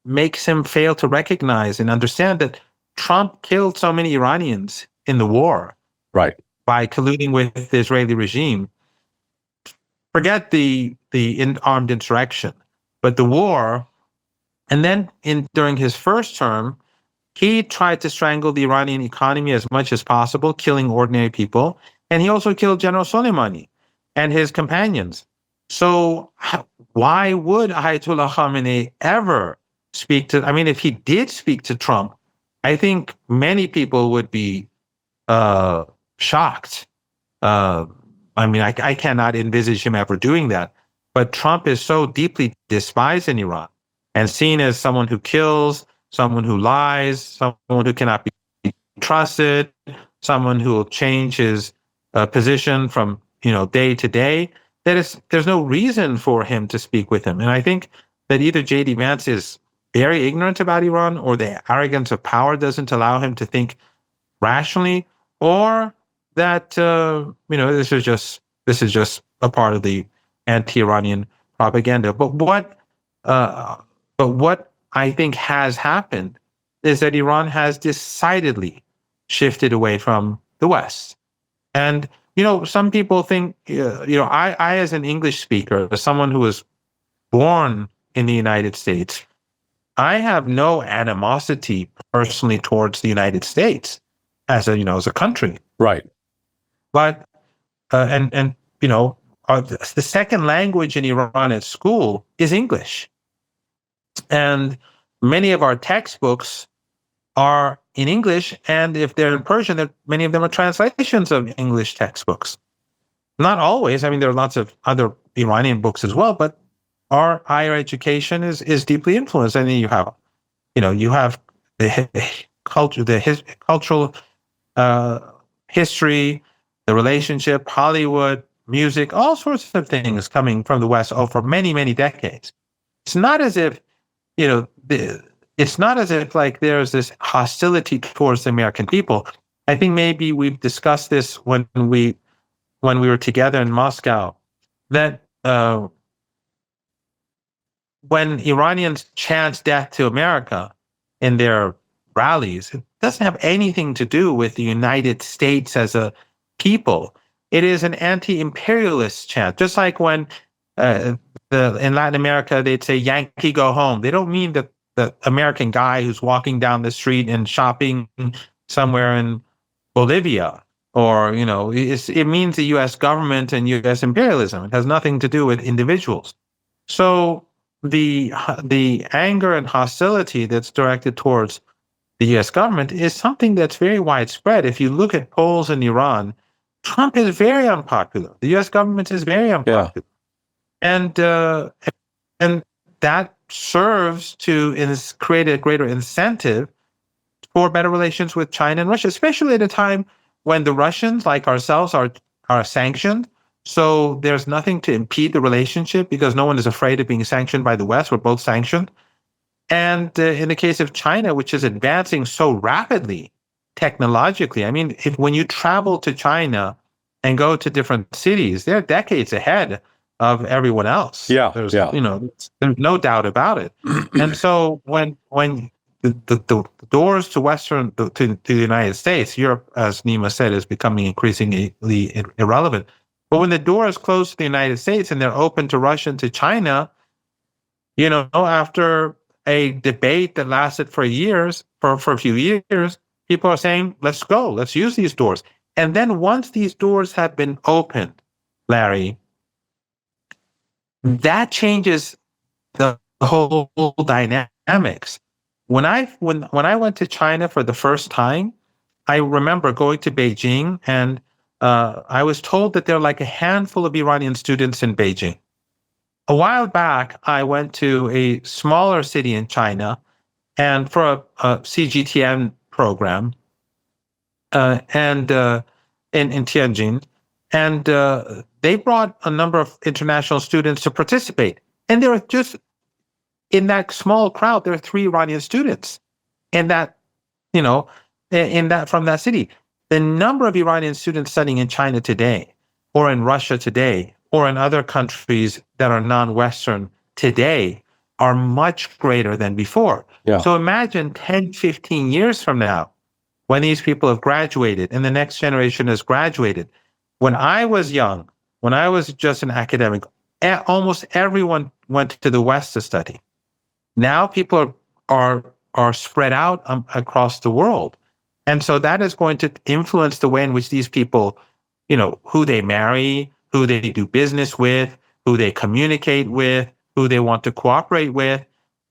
makes him fail to recognize and understand that Trump killed so many Iranians in the war, right, by colluding with the Israeli regime. Forget the armed insurrection, but the war. And then during his first term, he tried to strangle the Iranian economy as much as possible, killing ordinary people. And he also killed General Soleimani and his companions. So why would Ayatollah Khamenei ever speak to, if he did speak to Trump, I think many people would be shocked. I cannot envisage him ever doing that. But Trump is so deeply despised in Iran and seen as someone who kills, someone who lies, someone who cannot be trusted, someone who will change his position from day to day. There's no reason for him to speak with him. And I think that either J.D. Vance is very ignorant about Iran, or the arrogance of power doesn't allow him to think rationally, or that this is just a part of the anti-Iranian propaganda. But what I think has happened is that Iran has decidedly shifted away from the West. And some people think, I as an English speaker, as someone who was born in the United States, I have no animosity personally towards the United States as a country. Right. But the second language in Iran at school is English, and many of our textbooks are in English, and if they're in Persian, many of them are translations of English textbooks. Not always. There are lots of other Iranian books as well, but our higher education is deeply influenced. And then you have the culture, cultural history, the relationship, Hollywood, music, all sorts of things coming from the West for many, many decades. It's not as if, there's this hostility towards the American people. I think maybe we've discussed this when we were together in Moscow, that when Iranians chant death to America in their rallies, it doesn't have anything to do with the United States as a people. It is an anti-imperialist chant, just like when in Latin America they'd say "Yankee go home." They don't mean that the American guy who's walking down the street and shopping somewhere in Bolivia, or it means the U.S. government and U.S. imperialism. It has nothing to do with individuals. So the anger and hostility that's directed towards the U.S. government is something that's very widespread. If you look at polls in Iran, Trump is very unpopular. The U.S. government is very unpopular, and that serves to create a greater incentive for better relations with China and Russia, especially at a time when the Russians, like ourselves, are sanctioned. So there's nothing to impede the relationship because no one is afraid of being sanctioned by the West. We're both sanctioned. And in the case of China, which is advancing so rapidly technologically, I mean, when you travel to China and go to different cities, they're decades ahead of everyone else. There's no doubt about it. And so when the doors to Western to the United States, Europe, as Nima said, is becoming increasingly irrelevant. But when the door is closed to the United States and they're open to Russia and to China, after a debate that lasted for years, for a few years, people are saying, let's go, let's use these doors. And then once these doors have been opened, Larry, that changes the whole dynamics. When I went to China for the first time, I remember going to Beijing, and I was told that there are like a handful of Iranian students in Beijing. A while back, I went to a smaller city in China, and for a CGTN program, and in Tianjin, and they brought a number of international students to participate, and there were just in that small crowd, there are 3 Iranian students, in that from that city. The number of Iranian students studying in China today, or in Russia today, or in other countries that are non-Western today, are much greater than before. Yeah. So imagine 10, 15 years from now, when these people have graduated and the next generation has graduated. When I was young, when I was just an academic, almost everyone went to the West to study. Now people are spread out across the world. And so that is going to influence the way in which these people, who they marry, who they do business with, who they communicate with, who they want to cooperate with.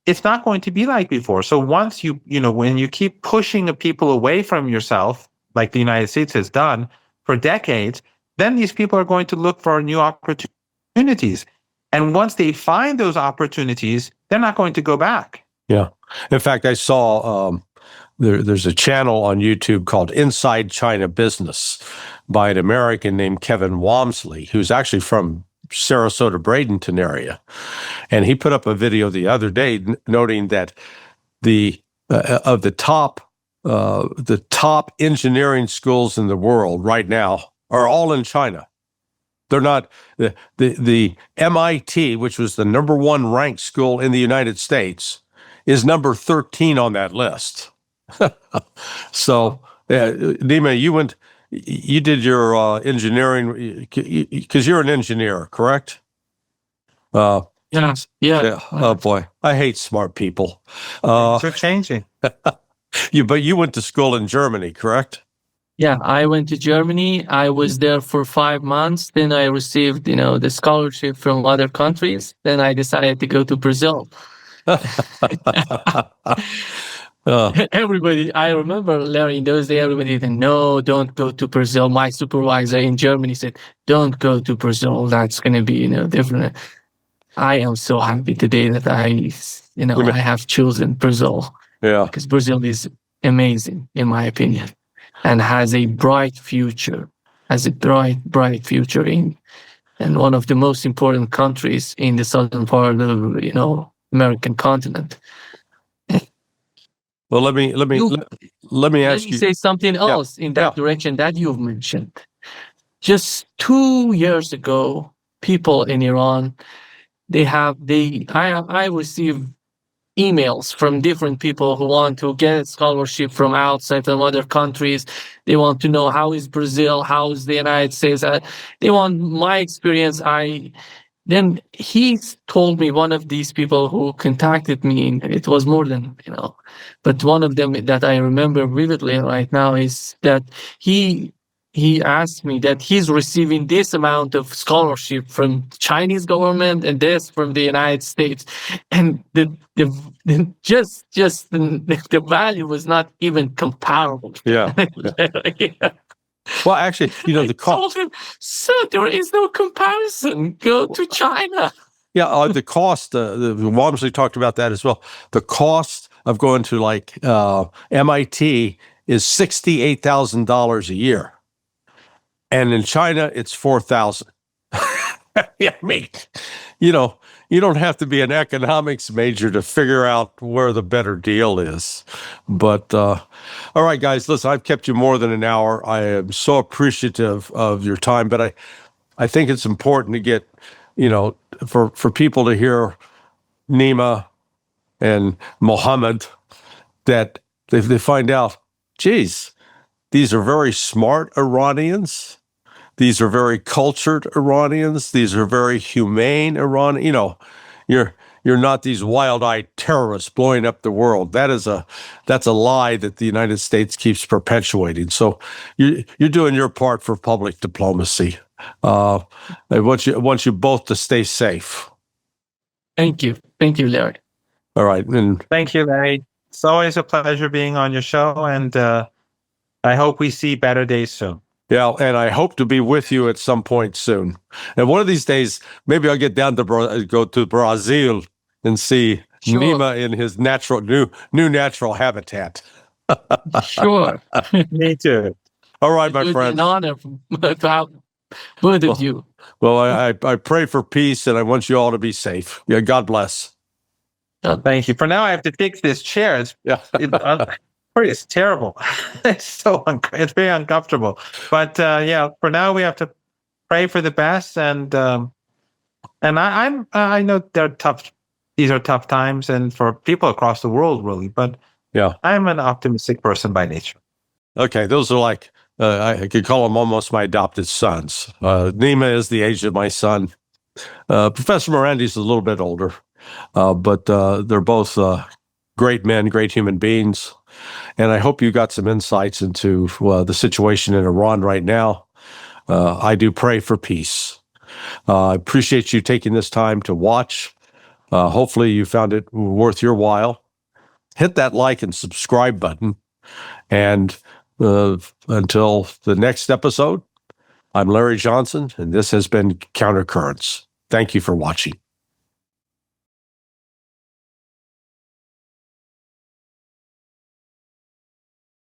It's not going to be like before. So once when you keep pushing the people away from yourself, like the United States has done for decades, then these people are going to look for new opportunities. And once they find those opportunities, they're not going to go back. Yeah. In fact, I saw there's a channel on YouTube called Inside China Business by an American named Kevin Walmsley, who's actually from Sarasota, Bradenton area. And he put up a video the other day noting that the top engineering schools in the world right now are all in China. They're not the MIT, which was the number 1 ranked school in the United States, is number 13 on that list. So, Nima, you did your engineering because you're an engineer, correct? Yes. Yeah. Oh boy, I hate smart people. They're changing. But you went to school in Germany, correct? Yeah, I went to Germany. I was there for 5 months. Then I received, the scholarship from other countries. Then I decided to go to Brazil. Everybody, I remember, Larry, in those days, everybody said, no, don't go to Brazil. My supervisor in Germany said, don't go to Brazil. That's going to be, different. I am so happy today that I have chosen Brazil. Yeah. Because Brazil is amazing, in my opinion, and has a bright future, and one of the most important countries in the southern part of the, American continent. Well, let me ask you. Say something else in that direction that you've mentioned. Just 2 years ago, people in Iran, I received emails from different people who want to get scholarship from outside, from other countries. They want to know how is Brazil, how is the United States. They want my experience. Then he told me, one of these people who contacted me, it was more than, but one of them that I remember vividly right now is that he asked me that he's receiving this amount of scholarship from Chinese government and this from the United States. And the value was not even comparable. Yeah. Well, actually, the I told him, sir, there is no comparison. Go to China. Yeah, the cost, the Walmsley talked about that as well. The cost of going to like MIT is $68,000 a year. And in China, it's 4,000. I mean, you know, you don't have to be an economics major to figure out where the better deal is. But all right, guys, listen, I've kept you more than an hour. I am so appreciative of your time, but I think it's important to get, for people to hear Nima and Mohammad, that they find out, geez, these are very smart Iranians. These are very cultured Iranians. These are very humane Iranian. You're not these wild-eyed terrorists blowing up the world. that's a lie that the United States keeps perpetuating. So you're doing your part for public diplomacy. I want you both to stay safe. Thank you, Larry. All right, and Thank you, Larry. It's always a pleasure being on your show, and I hope we see better days soon. yeah, and I hope to be with you at some point soon. And one of these days, maybe I'll get down to go to Brazil and see Sure. Nima in his new natural habitat. Sure. Me too. All right, It my would be friend. an honor to have both of you. Well, I pray for peace, and I want you all to be safe. Yeah, God bless. Thank you. For now, I have to fix this chair. It's terrible. It's it's very uncomfortable. But for now we have to pray for the best. And I know they're tough. These are tough times, and for people across the world, really. But Yeah. I'm an optimistic person by nature. Okay, those are like I could call them almost my adopted sons. Nima is the age of my son. Professor Marandi is a little bit older, but they're both great men, great human beings. And I hope you got some insights into the situation in Iran right now. I do pray for peace. I appreciate you taking this time to watch. Hopefully you found it worth your while. Hit that like and subscribe button. And until the next episode, I'm Larry Johnson, and this has been Countercurrents. Thank you for watching.